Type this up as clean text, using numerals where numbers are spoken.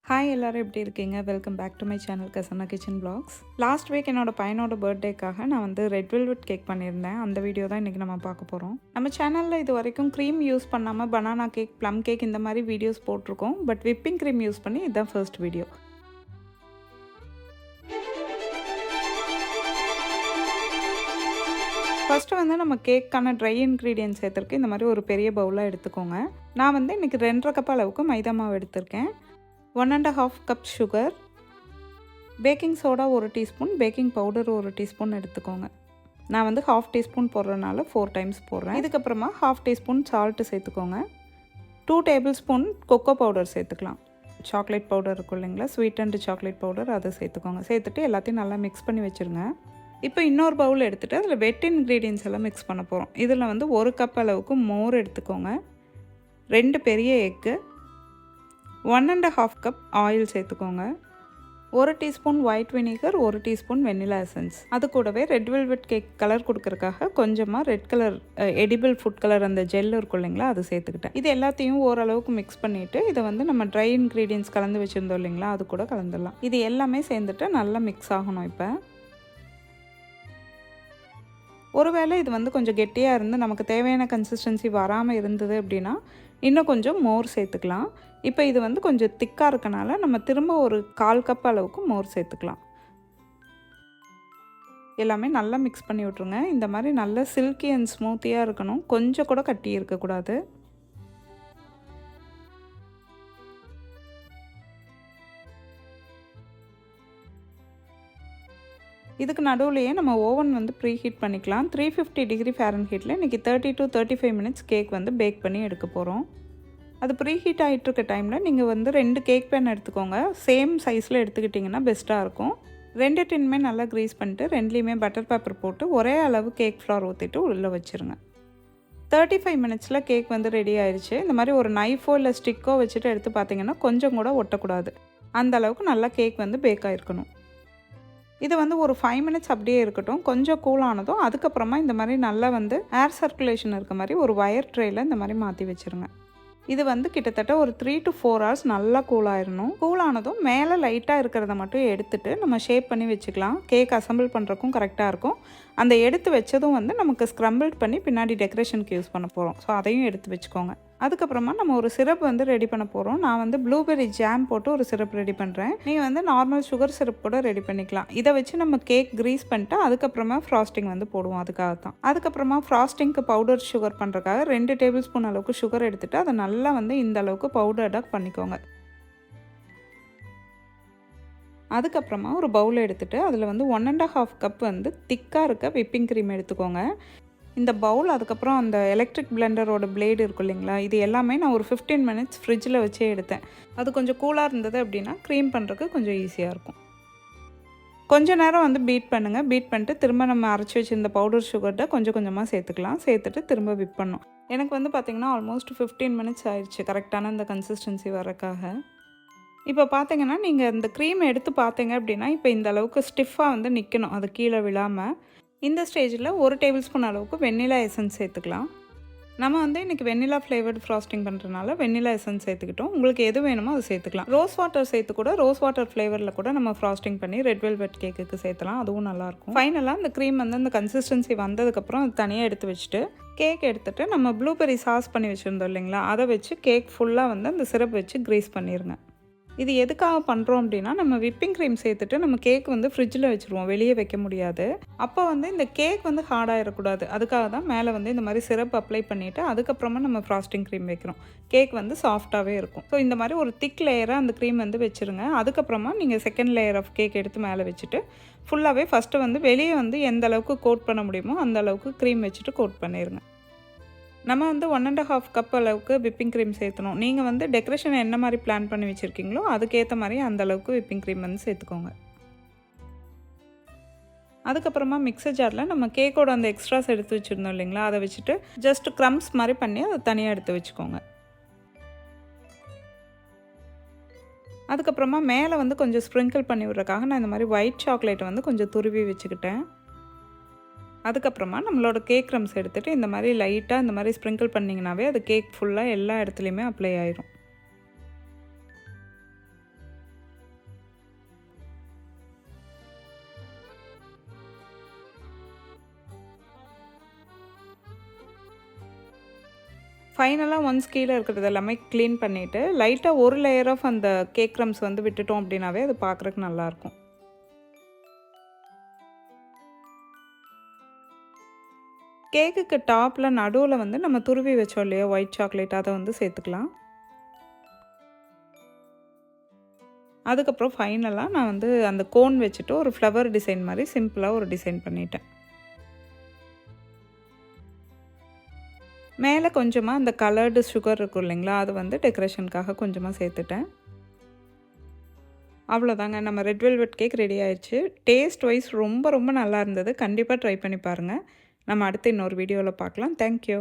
Hi எல்லாரும் எப்படி இருக்கீங்க? Welcome back to my channel Khazana kitchen vlogs. Last week என்னோட பையனோட பர்த்டேக்காக நான் வந்து ரெட் வெல்வெட் கேக் பண்ணியிருந்தேன். அந்த வீடியோ தான் இன்றைக்கி நம்ம பார்க்க போகிறோம். நம்ம சேனலில் இது வரைக்கும் க்ரீம் யூஸ் பண்ணாமல் பனானா கேக், ப்ளம் கேக் இந்த மாதிரி வீடியோஸ் போட்டிருக்கோம். பட் விப்பிங் க்ரீம் யூஸ் பண்ணி இதுதான் ஃபர்ஸ்ட் வீடியோ. ஃபஸ்ட்டு வந்து நம்ம கேக்கான ட்ரை இன்க்ரீடியன்ட் சேர்த்துருக்கு இந்த மாதிரி ஒரு பெரிய பவுலாக எடுத்துக்கோங்க. நான் வந்து இன்றைக்கி 2.5 கப் அளவுக்கு மைதா மாவு எடுத்திருக்கேன். 1.5 cup sugar, baking soda 1 teaspoon, baking powder 1 teaspoon எடுத்துக்கோங்க. நான் வந்து 1/2 டீஸ்பூன் போடுறதுனால 4 டைம்ஸ் போடுறேன். இதுக்கப்புறமா 1/2 டீஸ்பூன் சால்ட்டு சேர்த்துக்கோங்க. 2 டேபிள் ஸ்பூன் கொக்கோ பவுடர் சேர்த்துக்கலாம். சாக்லேட் பவுடர் இருக்கும் இல்லைங்களா, ஸ்வீட் அண்ட் சாக்லேட் பவுடர், அதை சேர்த்துக்கோங்க. சேர்த்துட்டு எல்லாத்தையும் நல்லா மிக்ஸ் பண்ணி வச்சுருங்க. இப்போ இன்னொரு பவுல் எடுத்துகிட்டு அதில் வெட் இன்க்ரீடியன்ஸ் எல்லாம் மிக்ஸ் பண்ண போகிறோம். இதில் வந்து 1 கப் அளவுக்கு மோர் எடுத்துக்கோங்க, 2 பெரிய எக்கு, 1.5 கப் ஆயில் சேர்த்துக்கோங்க, 1 teaspoon white vinegar, 1 teaspoon vanilla essence. அது கூடவே ரெட் வெல்வெட் கேக் கலர் கொடுக்கறதுக்காக கொஞ்சமாக red colour edible food colour அந்த ஜெல் இருக்கும் இல்லைங்களா, அது சேர்த்துக்கிட்டேன். இது எல்லாத்தையும் ஓரளவுக்கு மிக்ஸ் பண்ணிவிட்டு இதை வந்து நம்ம ட்ரை இன்க்ரீடியன்ஸ் கலந்து வச்சுருந்தோம் இல்லைங்களா, அது கூட கலந்துடலாம். இது எல்லாமே சேர்ந்துட்டு நல்லா மிக்ஸ் ஆகணும். இப்போ ஒருவேளை இது வந்து கொஞ்சம் கெட்டியாக இருந்து நமக்கு தேவையான கன்சிஸ்டன்சி வராமல் இருந்தது அப்படின்னா இன்னும் கொஞ்சம் மோர் சேர்த்துக்கலாம். இப்போ இது வந்து கொஞ்சம் திக்காக இருக்கனால நம்ம திரும்ப ஒரு 1/4 கப் அளவுக்கு மோர் சேர்த்துக்கலாம். எல்லாமே நல்லா மிக்ஸ் பண்ணி விட்ருங்க. இந்த மாதிரி நல்ல சில்கி அண்ட் ஸ்மூத்தியாக இருக்கணும், கொஞ்சம் கூட கட்டி இருக்கக்கூடாது. இதுக்கு நடுவுலையே நம்ம ஓவன் வந்து ப்ரீ ஹீட் பண்ணிக்கலாம். 350 டிகிரி ஃபேரன்ஹீட்டில் இன்றைக்கி 30 to 35 மினிட்ஸ் கேக் வந்து பேக் பண்ணி எடுக்க போகிறோம். அது ப்ரீ ஹீட் ஆகிட்டு இருக்க டைமில் நீங்கள் வந்து 2 கேக் பேன் எடுத்துக்கோங்க. சேம் சைஸில் எடுத்துக்கிட்டிங்கன்னா பெஸ்ட்டாக இருக்கும். 2 டின்மே நல்லா க்ரீஸ் பண்ணிட்டு 2லேயுமே பட்டர் பேப்பர் போட்டு ஒரே அளவு கேக் ஃப்ளவர் ஊற்றிட்டு உள்ளே வச்சுருங்க. 35 மினிட்ஸில் கேக் வந்து ரெடி ஆயிடுச்சு. இந்த மாதிரி ஒரு நைஃபோ இல்லை ஸ்டிக்கோ வச்சுட்டு எடுத்து பார்த்தீங்கன்னா கொஞ்சம் கூட ஒட்டக்கூடாது. அந்த அளவுக்கு நல்லா கேக் வந்து பேக் ஆகிருக்கணும். இது வந்து ஒரு 5 மினிட்ஸ் அப்படியே இருக்கட்டும். கொஞ்சம் கூலானதும் அதுக்கப்புறமா இந்த மாதிரி நல்லா வந்து ஏர் சர்க்குலேஷன் இருக்க மாதிரி ஒரு வயர் ட்ரேயில் இந்த மாதிரி மாற்றி வச்சுருங்க. இது வந்து கிட்டத்தட்ட ஒரு 3 to 4 hours நல்லா கூலாயிடணும். கூலானதும் மேலே லைட்டாக இருக்கிறத மட்டும் எடுத்துகிட்டு நம்ம ஷேப் பண்ணி வச்சுக்கலாம். கேக் அசம்பிள் பண்ணுறக்கும் கரெக்டாக இருக்கும். அந்த எடுத்து வச்சதும் வந்து நமக்கு ஸ்க்ரம்பிள் பண்ணி பின்னாடி டெக்கரேஷனுக்கு யூஸ் பண்ண போகிறோம். ஸோ அதையும் எடுத்து வச்சுக்கோங்க. அதுக்கப்புறமா நம்ம ஒரு சிரப் வந்து ரெடி பண்ண போகிறோம். நான் வந்து ப்ளூபெர்ரி ஜாம் போட்டு ஒரு சிரப் ரெடி பண்ணுறேன். நீங்கள் வந்து நார்மல் சுகர் சிரப் கூட ரெடி பண்ணிக்கலாம். இதை வச்சு நம்ம கேக் க்ரீஸ் பண்ணிட்டு அதுக்கப்புறமா ஃப்ராஸ்டிங் வந்து போடுவோம். அதுக்காக தான். அதுக்கப்புறமா ஃப்ராஸ்டிங்க்கு பவுடர் சுகர் பண்ணுறதுக்காக 2 டேபிள் ஸ்பூன் அளவுக்கு சுகர் எடுத்துகிட்டு அதை நல்லா வந்து இந்த அளவுக்கு பவுடர்டாக பண்ணிக்கோங்க. அதுக்கப்புறமா ஒரு பவுல் எடுத்துகிட்டு அதில் வந்து 1.5 கப் வந்து திக்காக இருக்க விப்பிங் க்ரீம் எடுத்துக்கோங்க. இந்த பவுல், அதுக்கப்புறம் அந்த எலக்ட்ரிக் பிளெண்டரோட பிளேடு இருக்கும் இல்லைங்களா, இது எல்லாமே நான் ஒரு 15 மினிட்ஸ் ஃப்ரிட்ஜில் வச்சே எடுத்தேன். அது கொஞ்சம் கூலாக இருந்தது அப்படின்னா க்ரீம் பண்ணுறதுக்கு கொஞ்சம் ஈஸியாக இருக்கும். கொஞ்சம் நேரம் வந்து பீட் பண்ணுங்கள். பீட் பண்ணிட்டு திரும்ப நம்ம அரைச்சி வச்சுருந்த பவுடர் சுகர்கிட்ட கொஞ்சம் கொஞ்சமாக சேர்த்துக்கலாம். சேர்த்துட்டு திரும்ப விப் பண்ணணும். எனக்கு வந்து பார்த்திங்கன்னா ஆல்மோஸ்ட் 15 மினிட்ஸ் ஆயிடுச்சு கரெக்டான இந்த கன்சிஸ்டன்சி வரக்காக. இப்போ பார்த்தீங்கன்னா நீங்கள் இந்த க்ரீம் எடுத்து பார்த்தீங்க அப்படின்னா இப்போ இந்த அளவுக்கு ஸ்டிஃபாக வந்து நிற்கணும், அது கீழே விழாமல். இந்த ஸ்டேஜில் 1 டேபிள் ஸ்பூன் அளவுக்கு வெண்ணிலா எசன்ஸ் சேர்த்துக்கலாம். நம்ம வந்து இன்றைக்கி வெண்ணிலா ஃப்ளேவர்டு ஃப்ராஸ்டிங் பண்ணுறதுனால வெண்ணிலா எசன்ஸ் சேர்த்துக்கிட்டோம். உங்களுக்கு எது வேணுமோ அது சேர்த்துக்கலாம். ரோஸ் வாட்டர் சேர்த்து கூட ரோஸ் வாட்டர் ஃப்ளேவரில் கூட நம்ம ஃப்ராஸ்டிங் பண்ணி ரெட் வெல்வெட் கேக்குக்கு சேர்த்தலாம். அதுவும் நல்லாயிருக்கும். ஃபைனலாக இந்த க்ரீம் வந்து அந்த கன்சிஸ்டன்சி வந்ததுக்கப்புறம் அது தனியாக எடுத்து வச்சுட்டு கேக் எடுத்துகிட்டு நம்ம ப்ளூபெர்ரி சாஸ் பண்ணி வச்சுருந்தோம் இல்லைங்களா, அதை வச்சு கேக் ஃபுல்லாக வந்து அந்த சிரப் வச்சு க்ரீஸ் பண்ணிடுங்க. இது எதுக்காக பண்ணுறோம் அப்படின்னா நம்ம விப்பிங் க்ரீம் சேர்த்துட்டு நம்ம கேக் வந்து ஃப்ரிட்ஜில் வச்சுருவோம், வெளியே வைக்க முடியாது. அப்போ வந்து இந்த கேக் வந்து ஹார்டாகிடக்கூடாது. அதுக்காக தான் மேலே வந்து இந்த மாதிரி சிரப் அப்ளை பண்ணிவிட்டு அதுக்கப்புறமா நம்ம ஃப்ராஸ்டிங் க்ரீம் வைக்கிறோம். கேக் வந்து சாஃப்டாகவே இருக்கும். ஸோ இந்த மாதிரி ஒரு திக் லேயராக அந்த க்ரீம் வந்து வச்சுருங்க. அதுக்கப்புறமா நீங்கள் செகண்ட் லேயர் ஆஃப் கேக் எடுத்து மேலே வச்சுட்டு ஃபுல்லாகவே ஃபஸ்ட்டு வந்து வெளியே வந்து எந்த அளவுக்கு கோட் பண்ண முடியுமோ அந்த அளவுக்கு க்ரீம் வச்சுட்டு கோட் பண்ணிடுங்க. நம்ம வந்து 1.5 கப் அளவுக்கு விப்பிங் க்ரீம் சேர்த்தணும். நீங்கள் வந்து டெக்கரேஷன் என்ன மாதிரி பிளான் பண்ணி வச்சுருக்கீங்களோ அதுக்கேற்ற மாதிரி அந்த அளவுக்கு விப்பிங் க்ரீம் வந்து சேர்த்துக்கோங்க. அதுக்கப்புறமா மிக்சர் ஜாரில் நம்ம கேக்கோட அந்த எக்ஸ்ட்ராஸ் எடுத்து வச்சுருந்தோம் இல்லைங்களா, அதை வச்சுட்டு ஜஸ்ட் க்ரம்ஸ் மாதிரி பண்ணி அதை தனியாக எடுத்து வச்சுக்கோங்க. அதுக்கப்புறமா மேலே வந்து கொஞ்சம் ஸ்ப்ரிங்கிள் பண்ணி விட்றதுக்காக நான் இந்த மாதிரி ஒயிட் சாக்லேட்டை வந்து கொஞ்சம் துருவி வச்சுக்கிட்டேன். அதுக்கப்புறமா நம்மளோட கேக் க்ரம்ஸ் எடுத்துகிட்டு இந்த மாதிரி லைட்டாக இந்த மாதிரி ஸ்ப்ரிங்கிள் பண்ணிங்கனாவே அது கேக் ஃபுல்லாக எல்லா இடத்துலையுமே அப்ளை ஆயிரும். ஃபைனலாக ஒன்ஸ் கீழே இருக்கிறது எல்லாமே க்ளீன் பண்ணிவிட்டு லைட்டாக ஒரு லேயர் ஆஃப் அந்த கேக் க்ரம்ஸ் வந்து விட்டுட்டோம் அப்படின்னாவே அது பார்க்குறதுக்கு நல்லாயிருக்கும். கேக்குக்கு டாப்பில் நடுவில் வந்து நம்ம துருவி வச்சோம் இல்லையா ஒயிட் சாக்லேட், அதை வந்து சேர்த்துக்கலாம். அதுக்கப்புறம் ஃபைனலாக நான் வந்து அந்த கோன் வச்சுட்டு ஒரு ஃப்ளவர் டிசைன் மாதிரி சிம்பிளாக ஒரு டிசைன் பண்ணிட்டேன். மேலே கொஞ்சமாக அந்த கலர்டு சுகர் இருக்கும் இல்லைங்களா, அது வந்து டெக்கரேஷனுக்காக கொஞ்சமாக சேர்த்துட்டேன். அவ்வளோதாங்க, நம்ம ரெட் வெல்வெட் கேக் ரெடி ஆயிடுச்சு. டேஸ்ட் வைஸ் ரொம்ப ரொம்ப நல்லா இருந்தது. கண்டிப்பாக ட்ரை பண்ணி பாருங்கள். நம்ம அடுத்து இன்னொரு வீடியோவில் பார்க்கலாம். தேங்க்யூ.